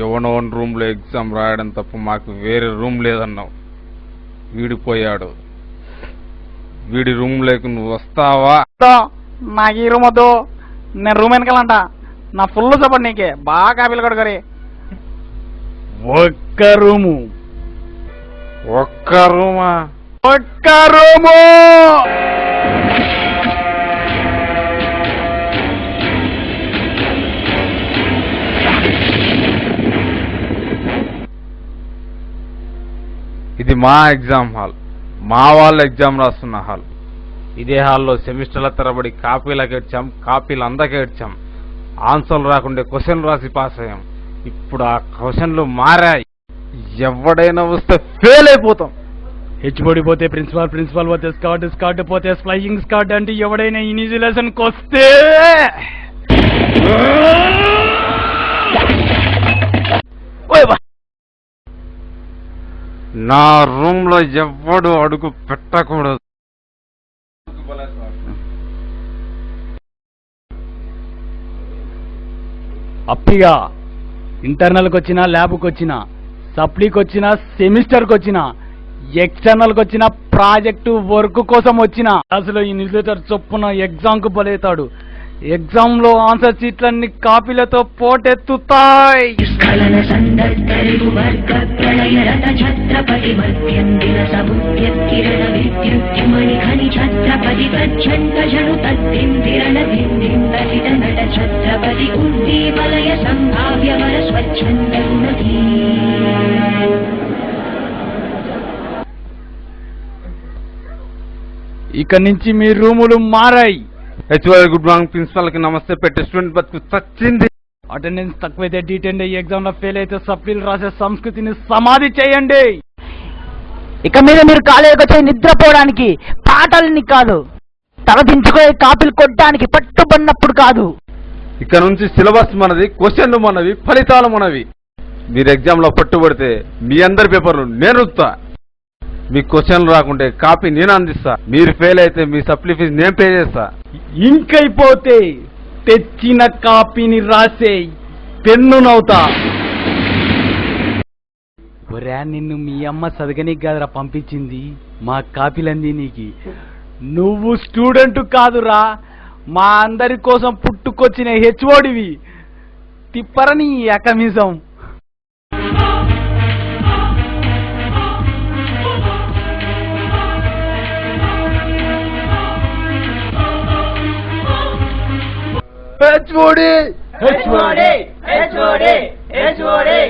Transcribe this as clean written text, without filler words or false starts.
ఎవనోన్ రూమ్లో ఎగ్జామ్ రాయడం తప్ప మాకు వేరే రూమ్ లేదన్నావు. వీడిపోయాడు. వీడి రూమ్ లేకు నువ్వు వస్తావా? నాకు ఈ రూమ్ వద్దు, నేను రూమ్ వెనకాలంట. నా ఫుల్ సపోర్ట్ నీకే. బాగా కాపీలు కొడుకోరి. ఒక్క రూమా? ఒక్క రూము. ఇది మా ఎగ్జామ్ హాల్, మా వాళ్ళ ఎగ్జామ్ రాస్తున్న హాల్. ఇదే హాల్లో సెమిస్టర్ల తరబడి కాపీలకు ఏడ్చాం, కాపీలు అందకే ఏడ్చాం. ఆన్సర్లు రాకుండే క్వశ్చన్లు రాసి పాస్ అయ్యాం. ఇప్పుడు ఆ క్వశ్చన్లు మారాయి. ఎవడైనా వస్తే ఫెయిల్ అయిపోతాం. హెచ్ఓడి పోతే ప్రిన్సిపాల్, ప్రిన్సిపాల్ పోతే స్కాట్, స్కాట్ పోతే ఫ్లయింగ్ స్కాట్. అంటే ఎవడైనా ఇన్విజిలేషన్కి వస్తే నా రూమ్ లో ఎవడు అడుగు పెట్టకూడదు. అప్పిగా ఇంటర్నల్కి వచ్చినా, ల్యాబ్కి వచ్చినా, సప్లీకి వచ్చినా, సెమిస్టర్కి వచ్చినా, ఎక్స్టర్నల్కి వచ్చిన, ప్రాజెక్టు వర్క్ కోసం వచ్చిన అసలు ఈ నిలిచేటర్ చొప్పున ఎగ్జామ్కు బలవుతాడు. ఎగ్జామ్ లో ఆన్సర్ షీట్లన్నీ కాపీలతో పోటెత్తుతాయి. ఇక నుంచి మీ రూములు మారాయి. హెచ్ఓడి గుడ్ మార్నింగ్, ప్రిన్సిపల్ కి నమస్తే పెట్టి స్టూడెంట్ బతుకు చచ్చింది. అటెండెన్స్ తక్కువైతే డీటెండ్ అయ్యి ఎగ్జామ్ లో ఫెయిల్ అయితే సప్లీలు రాసే సంస్కృతిని సమాధి చేయండి. ఇక మీద మీరు కాలేజీకి వచ్చి నిద్రపోవడానికి, పాటల్ని కాదు, తలదించుకునే కాపీలు కొట్టడానికి, పట్టుబడినప్పుడు కాదు. ఇక నుంచి సిలబస్ మనది, క్వశ్చన్లు మనవి, ఫలితాలు మనవి. మీరు ఎగ్జామ్ లో పట్టుబడితే మీ అందరి పేపర్లు నేను రుద్దుతా. మీ క్వశ్చన్లు రాకుంటే కాపీ నేను అందిస్తా. మీరు ఫెయిల్ అయితే మీ సప్లీ ఫీజు నేను పే చేస్తా. ఇంకైపోతే తెచ్చిన కాపీని రాసే పెన్నునవుతా. ఒరే, నిన్ను మీ అమ్మ చదగనీకి కాదురా పంపించింది, మా కాపీలంది నీకి. నువ్వు స్టూడెంట్ కాదురా, మా అందరి కోసం పుట్టుకొచ్చిన హెచ్ఓడివి. తిప్పరని ఎకమిజం. HOD HOD HOD HOD